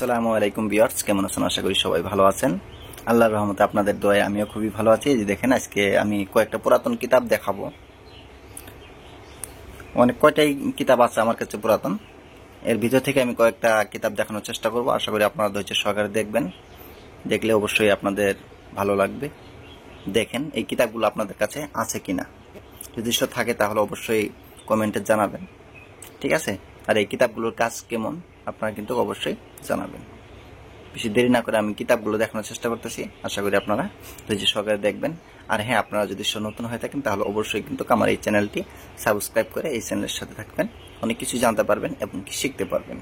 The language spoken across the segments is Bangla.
আসসালামু আলাইকুম ভিউয়ার্স, কেমন আছেন? আশা করি সবাই ভালো আছেন। আল্লাহর রহমতে আপনাদের দোয়ায় আমিও খুবই ভালো আছি। এই যে দেখেন, আজকে আমি কয়েকটা পুরাতন কিতাব দেখাবো। কয়টাই কিতাব আছে আমার কাছে পুরাতন। এর ভিতর থেকে আমি কয়েকটা কিতাব দেখানোর চেষ্টা করব। আশা করি আপনারা ধৈর্য সহকারে দেখবেন। দেখলে অবশ্যই আপনাদের ভালো লাগবে। দেখেন এই কিতাবগুলো আপনাদের কাছে আছে কিনা। যদি থাকে তাহলে অবশ্যই কমেন্টে জানাবেন, ঠিক আছে? আর এই কিতাবগুলোর কাজ কেমন আপনারা কিন্তু অবশ্যই জানাবেন। বেশি দেরি না করে আমি কিতাবগুলো দেখানোর চেষ্টা করতেছি। আশা করি আপনারা ধৈর্য সহকারে দেখবেন। আর হ্যাঁ, আপনারা যদি নতুন হয়ে থাকেন তাহলে অবশ্যই কিন্তু আমার এই চ্যানেলটি সাবস্ক্রাইব করে এই চ্যানেলের সাথে থাকবেন। অনেক কিছু জানতে পারবেন এবং কি শিখতে পারবেন।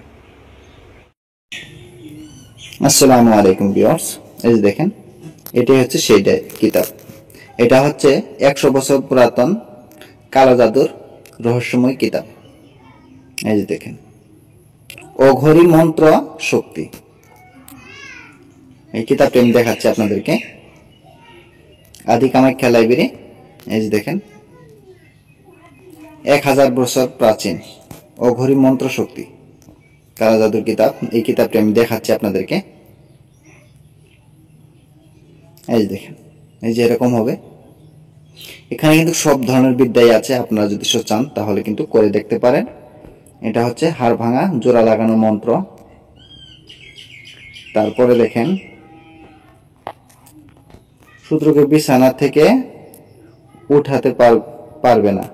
আসসালামু আলাইকুম ভিউয়ার্স, এই যে দেখেন, এটি হচ্ছে সেই কিতাব। এটা হচ্ছে 100 বছর পুরাতন কালো জাদুর রহস্যময় কিতাব। এই যে দেখেন, অঘরী মন্ত্র শক্তি। এই কিতাবটি আমি দেখাচ্ছি আপনাদেরকে। আদি কামাখ্যা লাইব্রেরি। এই যে দেখেন, 1000 বছর প্রাচীন অঘরী মন্ত্র শক্তি কালো জাদুর কিতাব। এই কিতাবটি আমি দেখাচ্ছি আপনাদেরকে। এই যে দেখেন, এই যে এরকম হবে। এখানে কিন্তু সব ধরনের বিদ্যাই আছে। আপনারা যদি চান তাহলে কিন্তু করে দেখতে পারেন। এটা হচ্ছে হাড় ভাঙা জোড়া লাগানো মন্ত্র। তারপরে দেখেন, শত্রুকে বিছানা থেকে উঠাতে পারবে না,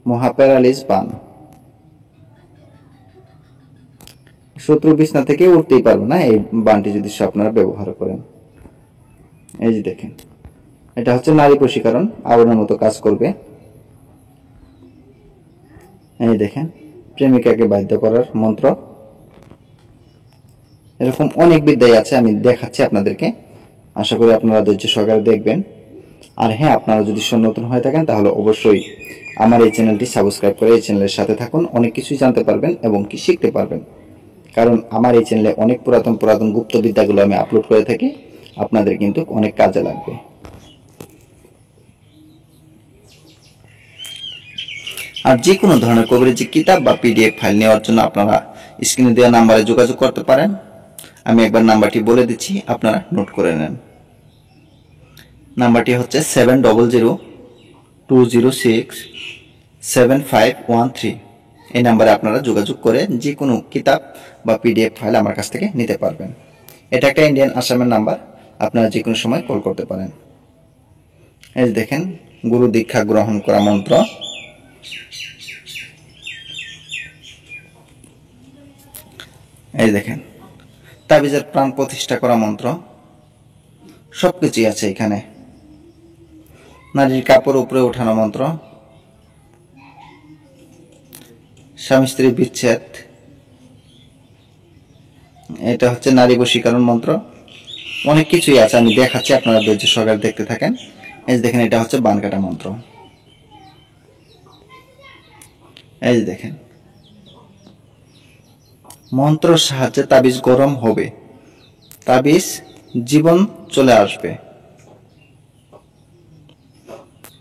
মহা প্যারালিস বান। শত্রু বিছানা থেকে উঠতেই পারবে না এই বানটি যদি আপনারা ব্যবহার করেন। এই যে দেখেন, এটা হচ্ছে নারী বশীকরণ, আগুনের মতো কাজ করবে। এই দেখেন, প্রেমিকাকে বাধ্য করার মন্ত্র। এরকম অনেক বিদ্যাই আছে, আমি দেখাচ্ছি আপনাদেরকে। আশা করি আপনারা ধৈর্য সহকারে দেখবেন। আর হ্যাঁ, আপনারা যদি নতুন হয়ে থাকেন তাহলে অবশ্যই আমার এই চ্যানেলটি সাবস্ক্রাইব করে এই চ্যানেলের সাথে থাকুন। অনেক কিছুই জানতে পারবেন এবং কি শিখতে পারবেন। কারণ আমার এই চ্যানেলে অনেক পুরাতন গুপ্ত বিদ্যাগুলো আমি আপলোড করে থাকি। আপনাদের কিন্তু অনেক কাজে লাগবে। আর যে কোনো ধরনের কভারেজ কিতাব বা পিডিএফ ফাইল নেওয়ার জন্য আপনারা স্ক্রিনে দেওয়া নাম্বারে যোগাযোগ করতে পারেন। আমি একবার নাম্বারটি বলে দিচ্ছি, আপনারা নোট করে নেন। নাম্বারটি হচ্ছে 7002067513। এই নাম্বারে আপনারা যোগাযোগ করে যে কোনো কিতাব বা পিডিএফ ফাইল আমার কাছ থেকে নিতে পারবেন। এটা একটা ইন্ডিয়ান আসামের নাম্বার, আপনারা যে কোনো সময় কল করতে পারেন। এই দেখেন, গুরু দীক্ষা গ্রহণ করা মন্ত্র। এই দেখেন, তাবিজের প্রাণ প্রতিষ্ঠা করা মন্ত্র। সবকিছুই আছে এখানে। নারীর কাপড় উপরে ওঠানো মন্ত্র, স্বামী স্ত্রী বিচ্ছেদ। এটা হচ্ছে নারী বশীকরণ মন্ত্র। অনেক কিছুই আছে, আমি দেখাচ্ছি, আপনারা ধৈর্য সহকারে দেখতে থাকেন। এই যে দেখেন, এটা হচ্ছে বান কাটা মন্ত্র। এই যে দেখেন, মন্ত্রের সাহায্যে তাবিজ গরম হবে, তাবিজ জীবন চলে আসবে।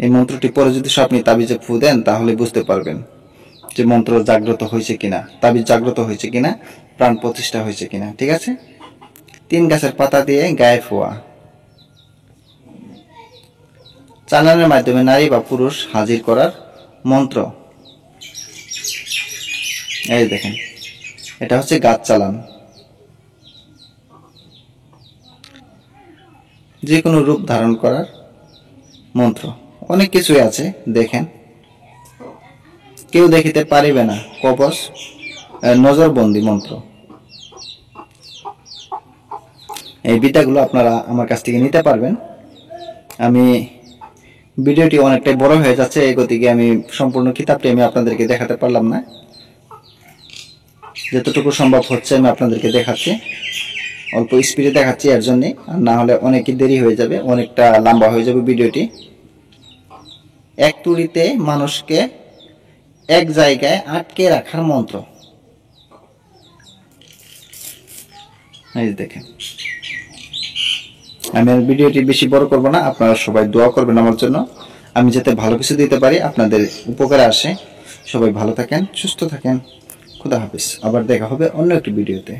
এই মন্ত্রটি পরে যদি আপনি তাবিজে ফু দেন তাহলে বুঝতে পারবেন যে মন্ত্র জাগ্রত হয়েছে কিনা, তাবিজ জাগ্রত হয়েছে কিনা, প্রাণ প্রতিষ্ঠা হয়েছে কিনা। ঠিক আছে? 3 গাছের পাতা দিয়ে গায়ে ফোয়া। চালানের মাধ্যমে নারী বা পুরুষ হাজির করার মন্ত্র। এই দেখেন, এটা হচ্ছে গাছ চালান। যে কোনো রূপ ধারণ করার মন্ত্র। অনেক কিছুই আছে, দেখেন। কেউ দেখিতে পারিবে না, কবচ নজরবন্দি মন্ত্র। এই বিদ্যাগুলো আপনারা আমার কাছ থেকে নিতে পারবেন। আমি ভিডিওটি অনেকটাই বড় হয়ে যাচ্ছে, এই গতিকে আমি সম্পূর্ণ কিতাবটি আমি আপনাদেরকে দেখাতে পারলাম না। যতটুকু সম্ভব হচ্ছে আমি আপনাদেরকে দেখাচ্ছি, অল্প স্পিডে দেখাচ্ছি এর জন্য। আর না হলে অনেকই দেরি হয়ে যাবে, অনেকটা লম্বা হয়ে যাবে ভিডিওটি। এক তুড়িতে মানুষকে এক জায়গায় আটকে রাখার মন্ত্র। এই দেখেন, আমি ভিডিওটি বেশি বড় করব না। আপনারা সবাই দোয়া করবেন আমার জন্য, আমি যাতে ভালো কিছু দিতে পারি, আপনাদের উপকারে আসে। সবাই ভালো থাকেন, সুস্থ থাকেন। খুদা হাফেজ। আবার দেখা হবে অন্য একটি ভিডিওতে।